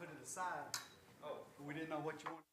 put it aside. Oh. We didn't know what you wanted.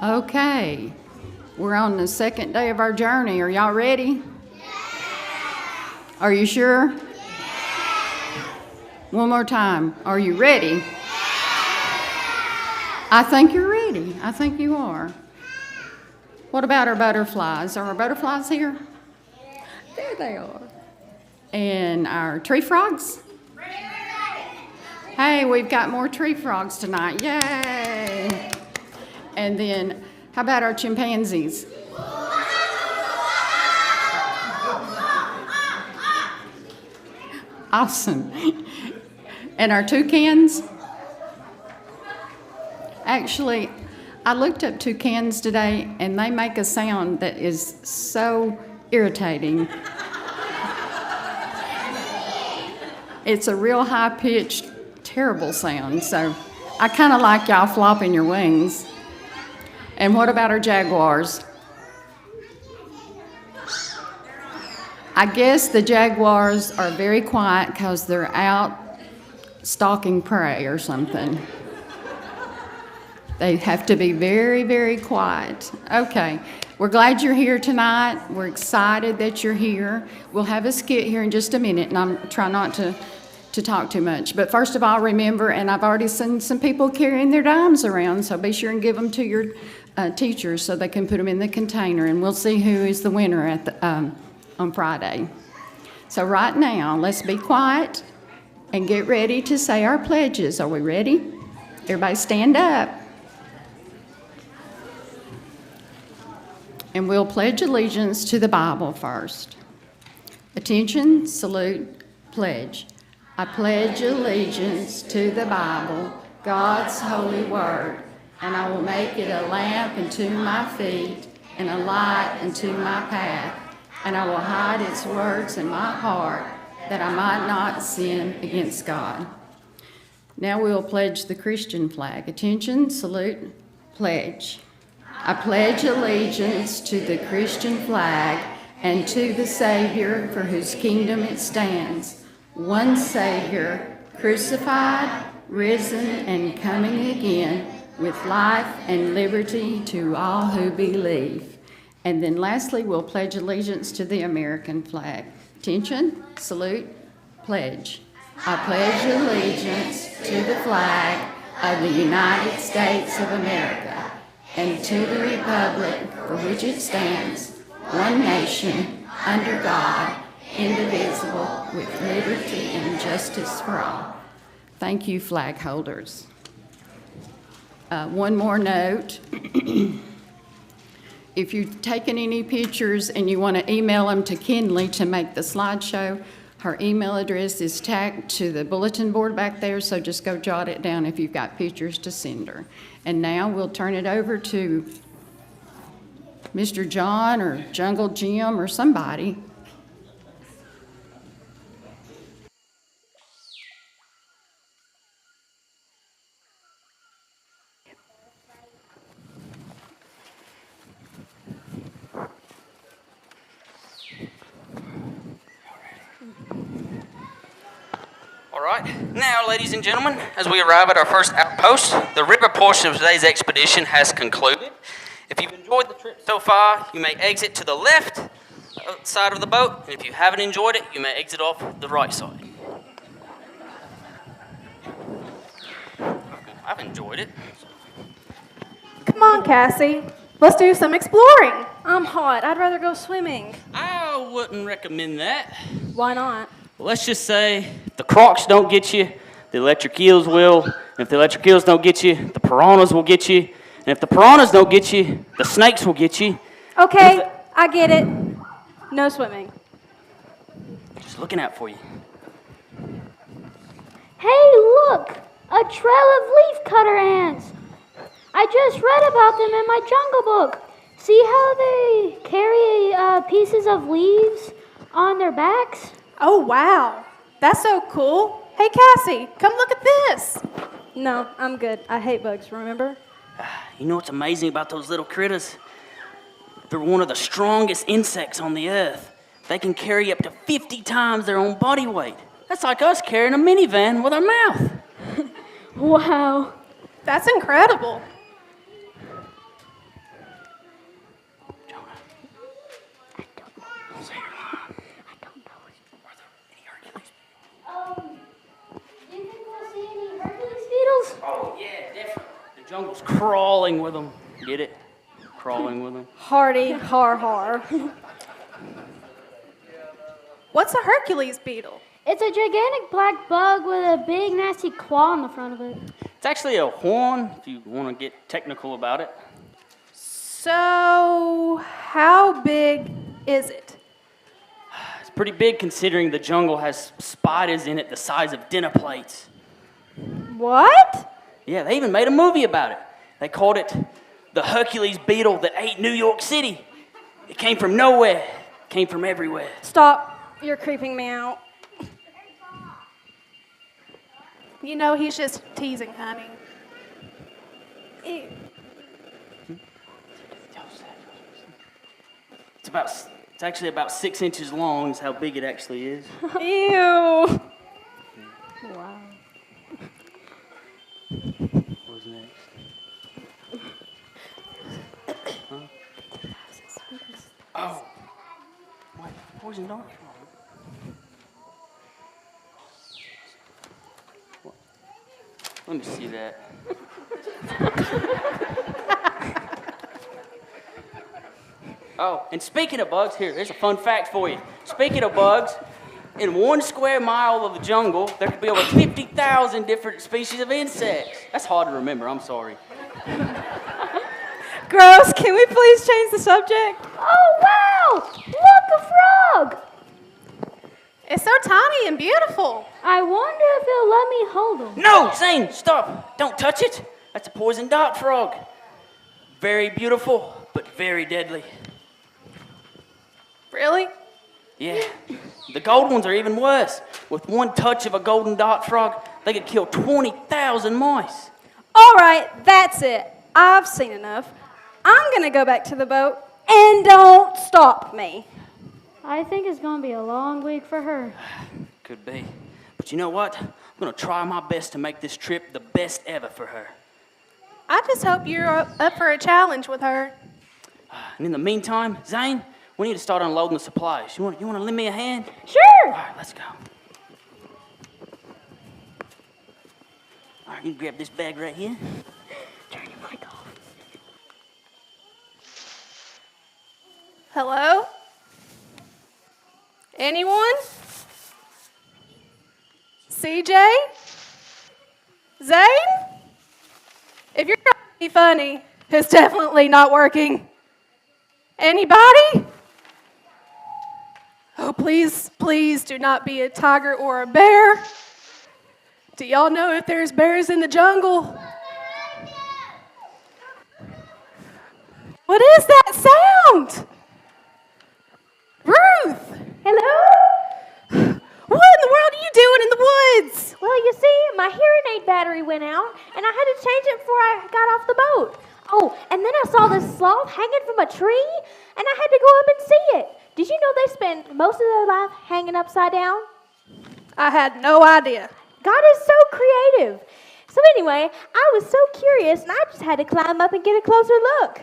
Okay, we're on the second day of our journey. Are y'all ready? Are you sure? One more time. Are you ready? I think you're ready. I think you are. What about our butterflies? Are our butterflies here? There they are. And our tree frogs? Hey, we've got more tree frogs tonight. Yay! And then, how about our chimpanzees? Awesome. And our toucans? Actually, I looked up toucans today, and they make a sound that is so irritating. It's a real high-pitched, terrible sound, so I kind of like y'all flopping your wings. And what about our jaguars? I guess the jaguars are very quiet because they're out stalking prey or something. They have to be very, very quiet. Okay, we're glad you're here tonight. We're excited that you're here. We'll have a skit here in just a minute, and I'm trying not to talk too much. But first of all, remember, and I've already seen some people carrying their dimes around, so be sure and give them to your teachers so they can put them in the container, and we'll see who is the winner at the, on Friday. So right now, let's be quiet and get ready to say our pledges. Are we ready? Everybody stand up. And we'll pledge allegiance to the Bible first. Attention, salute, pledge. I pledge allegiance to the Bible, God's holy word, and I will make it a lamp unto my feet and a light unto my path, and I will hide its words in my heart that I might not sin against God. Now we will pledge the Christian flag. Attention, salute, pledge. I pledge allegiance to the Christian flag and to the Savior for whose kingdom it stands, one Savior, crucified, risen, and coming again, with life and liberty to all who believe. And then lastly, we'll pledge allegiance to the American flag. Attention, salute, pledge. I pledge allegiance to the flag of the United States of America and to the republic for which it stands, one nation, under God, indivisible, with liberty and justice for all. Thank you, flag holders. One more note. If you've taken any pictures and you want to email them to Kinley to make the slideshow, her email address is tagged to the bulletin board back there, so just go jot it down if you've got pictures to send her. And now we'll turn it over to Mr. John or Jungle Jim or somebody. All right, now, ladies and gentlemen, as we arrive at our first outpost, the river portion of today's expedition has concluded. If you've enjoyed the trip so far, you may exit to the left side of the boat, and if you haven't enjoyed it, you may exit off the right side. I've enjoyed it. Come on, Cassie. Let's do some exploring. I'm hot. I'd rather go swimming. I wouldn't recommend that. Why not? Well, let's just say if the crocs don't get you, the electric eels will. And if the electric eels don't get you, the piranhas will get you. And if the piranhas don't get you, the snakes will get you. Okay, I get it. No swimming. Just looking out for you. Hey, look! A trail of leafcutter ants! I just read about them in my jungle book. See how they carry pieces of leaves on their backs? Oh, wow. That's so cool. Hey, Cassie, come look at this. No, I'm good. I hate bugs, remember? You know what's amazing about those little critters? They're one of the strongest insects on the earth. They can carry up to 50 times their own body weight. That's like us carrying a minivan with our mouth. Wow. That's incredible. Jonah. I don't know. Say your line. I don't know. Are there any Hercules? Do you think we'll see any Hercules beetles? Oh, yeah, definitely. The Jungle's crawling with them. Get it? Crawling with them. Hardy, har har. What's a Hercules beetle? It's a gigantic black bug with a big nasty claw on the front of it. It's actually a horn, if you want to get technical about it. So, how big is it? It's pretty big considering the jungle has spiders in it the size of dinner plates. What? Yeah, they even made a movie about it. They called it the Hercules beetle that ate New York City. It came from nowhere, came from everywhere. Stop. You're creeping me out. You know, he's just teasing, honey. Ew. It's actually about 6 inches long is how big it actually is. Ew. Wow. What's next? Huh? Oh. Wait, poison dart? What? Let me see that. Oh, and speaking of bugs, here's a fun fact for you. Speaking of bugs, in 1 square mile of the jungle, there could be over 50,000 different species of insects. That's hard to remember, I'm sorry. Gross. Can we please change the subject? Oh, wow! Look, a frog! It's so tiny and beautiful. I wonder if it'll let me hold him. No, Zane, stop. Don't touch it. That's a poison dart frog. Very beautiful, but very deadly. Really? Yeah, the gold ones are even worse. With one touch of a golden dart frog, they could kill 20,000 mice. All right, that's it. I've seen enough. I'm going to go back to the boat, and don't stop me. I think it's going to be a long week for her. Could be. But you know what? I'm going to try my best to make this trip the best ever for her. I just hope you're up for a challenge with her. And in the meantime, Zane, we need to start unloading the supplies. You want to lend me a hand? Sure! All right, let's go. All right, you grab this bag right here. Turn your mic off. Hello? Anyone? CJ? Zane? If you're trying to be funny, it's definitely not working. Anybody? Oh, please, please do not be a tiger or a bear. Do y'all know if there's bears in the jungle? What is that sound? Ruth! Hello? What in the world are you doing in the woods? Well, you see, my hearing aid battery went out, and I had to change it before I got off the boat. Oh, and then I saw this sloth hanging from a tree, and I had to go up and see it. Did you know they spend most of their life hanging upside down? I had no idea. God is so creative. So anyway, I was so curious, and I just had to climb up and get a closer look.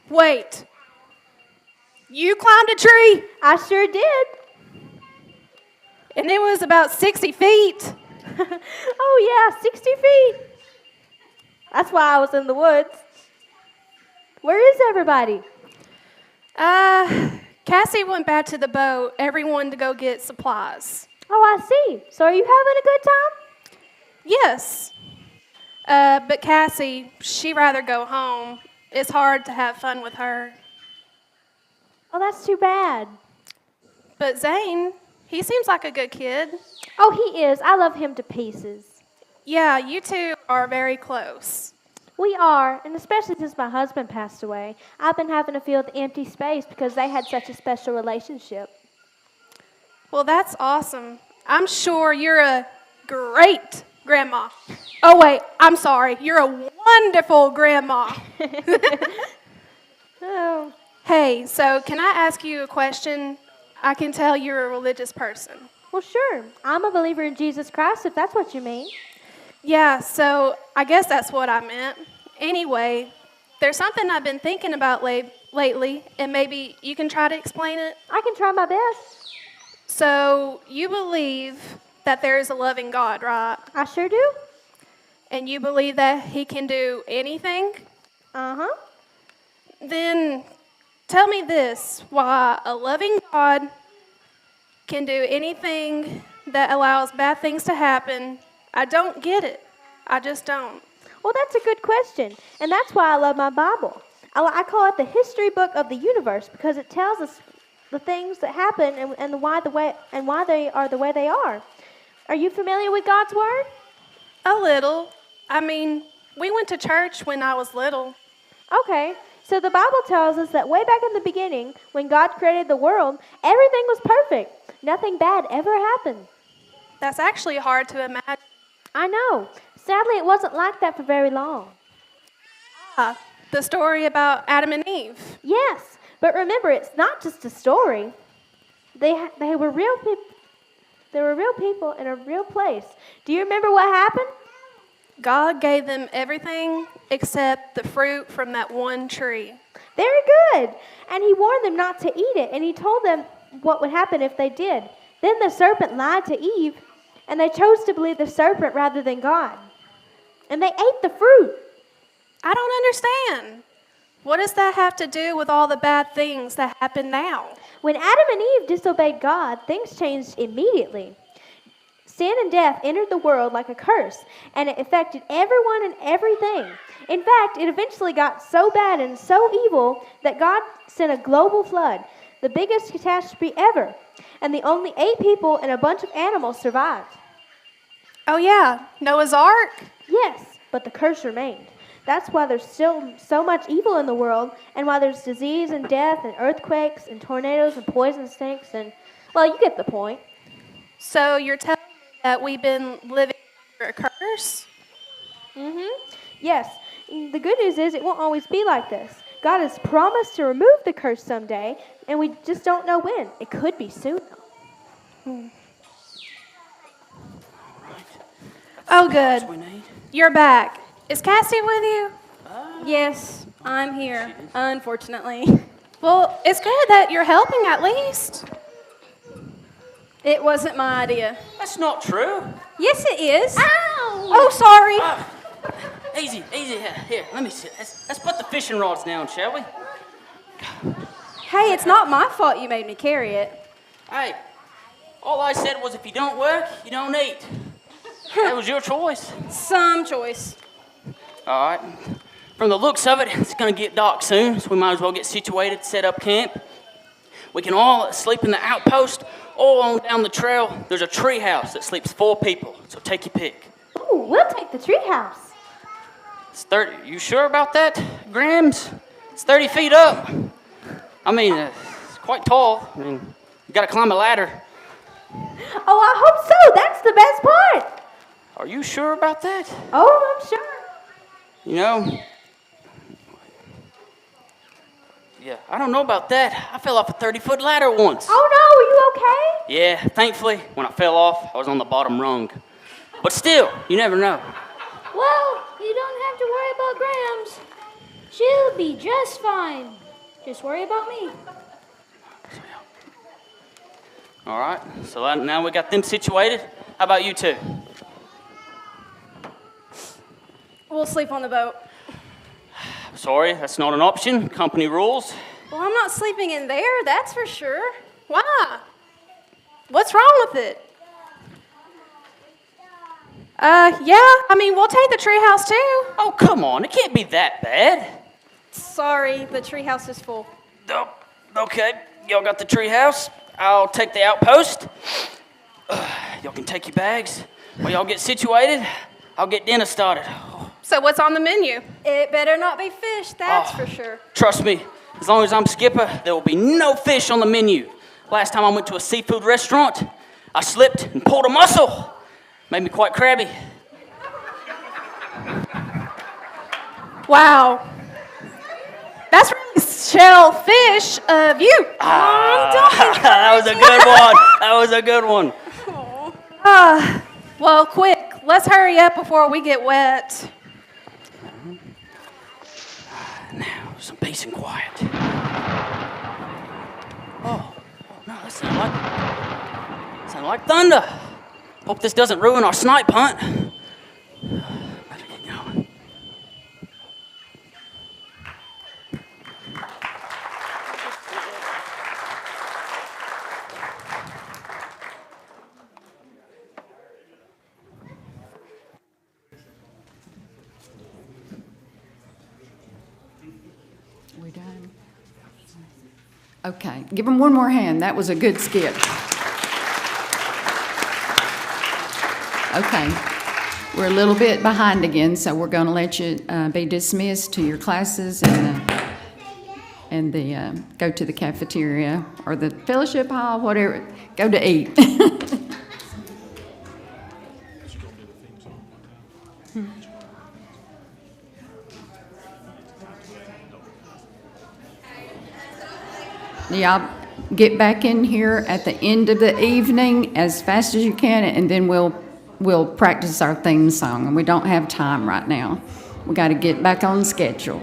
Wait. You climbed a tree, I sure did. and it was about 60 feet. Oh yeah, 60 feet. That's why I was in the woods. Where is everybody? Cassie went back to the boat, everyone to go get supplies. Oh, I see. So are you having a good time? Yes. But Cassie, she'd rather go home. It's hard to have fun with her. Oh, that's too bad. But Zane, he seems like a good kid. Oh, he is. I love him to pieces. Yeah, you two are very close. We are, and especially since my husband passed away, I've been having to fill the empty space because they had such a special relationship. Well, that's awesome. I'm sure you're a great grandma. Oh, wait, I'm sorry. You're a wonderful grandma. Oh. Hey, so can I ask you a question? I can tell you're a religious person. Well, sure. I'm a believer in Jesus Christ, if that's what you mean. Yeah, so I guess that's what I meant. Anyway, there's something I've been thinking about lately, and maybe you can try to explain it. I can try my best. So you believe that there is a loving God, right? I sure do. and you believe that he can do anything, Uh-huh. then tell me this, why a loving God can do anything that allows bad things to happen. I don't get it. I just don't. Well, that's a good question, and that's why I love my Bible. I call it the history book of the universe because it tells us the things that happen and why they are the way they are. Are you familiar with God's word? A little. I mean, we went to church when I was little. Okay, so the Bible tells us that way back in the beginning, when God created the world, everything was perfect. Nothing bad ever happened. That's actually hard to imagine. I know. Sadly, it wasn't like that for very long. The story about Adam and Eve. Yes, but remember, it's not just a story. They were real people. There were real people in a real place. Do you remember what happened? God gave them everything except the fruit from that one tree. Very good. And he warned them not to eat it, and he told them what would happen if they did. Then the serpent lied to Eve, and they chose to believe the serpent rather than God. And they ate the fruit. I don't understand. What does that have to do with all the bad things that happen now? When Adam and Eve disobeyed God, things changed immediately. Sin and death entered the world like a curse, and it affected everyone and everything. In fact, it eventually got so bad and so evil that God sent a global flood, the biggest catastrophe ever, and the only 8 people and a bunch of animals survived. Oh yeah, Noah's Ark? Yes, but the curse remained. That's why there's still so much evil in the world, and why there's disease and death and earthquakes and tornadoes and poison snakes and, well, you get the point. So you're telling me that we've been living under a curse? Yes, the good news is it won't always be like this. God has promised to remove the curse someday, and we just don't know when. It could be soon, though. Oh, good. We need. You're back. Is Cassie with you? Yes, I'm here, unfortunately. Well, it's good that you're helping at least. It wasn't my idea. That's not true. Yes, it is. Oh, sorry. Easy. Here, let me see. Let's put the fishing rods down, shall we? Hey, it's not my fault you made me carry it. Hey, all I said was if you don't work, you don't eat. That was your choice. Some choice. All right. From the looks of it, it's going to get dark soon, so we might as well get situated, set up camp. We can all sleep in the outpost, or on down the trail. There's a tree house that sleeps 4 people, so take your pick. Ooh, we'll take the treehouse. It's 30. You sure about that, Grams? It's 30 feet up. I mean, it's quite tall. I mean, you got to climb a ladder. Oh, I hope so. That's the best part. Are you sure about that? Oh, I'm sure. You know, yeah, I don't know about that. I fell off a 30-foot ladder once. Oh, no. Are you okay? Yeah, thankfully, when I fell off, I was on the bottom rung. But still, you never know. Well, you don't have to worry about Grams. She'll be just fine. Just worry about me. All right, so now we got them situated. How about you two? We'll sleep on the boat. Sorry, that's not an option. Company rules. Well, I'm not sleeping in there, that's for sure. Why? What's wrong with it? Yeah, I mean, we'll take the treehouse too. Oh, come on, it can't be that bad. Sorry, the treehouse is full. Oh, okay, y'all got the tree house. I'll take the outpost. Y'all can take your bags. While y'all get situated, I'll get dinner started. So what's on the menu? It better not be fish, that's Oh. for sure. Trust me, as long as I'm skipper, there will be no fish on the menu. Last time I went to a seafood restaurant, I slipped and pulled a mussel. Made me quite crabby. Wow. That's really shellfish of you. That was a good one. That was a good one. Well, quick. Let's hurry up before we get wet. Now, some peace and quiet. Oh no, that sounded like thunder. Hope this doesn't ruin our snipe hunt. Better Okay, give them one more hand. That was a good skip. Okay, we're a little bit behind again, so we're going to let you be dismissed to your classes and go to the cafeteria or the fellowship hall, whatever. Go to eat. Y'all get back in here at the end of the evening as fast as you can, and then we'll practice our theme song. And we don't have time right now. We got to get back on schedule.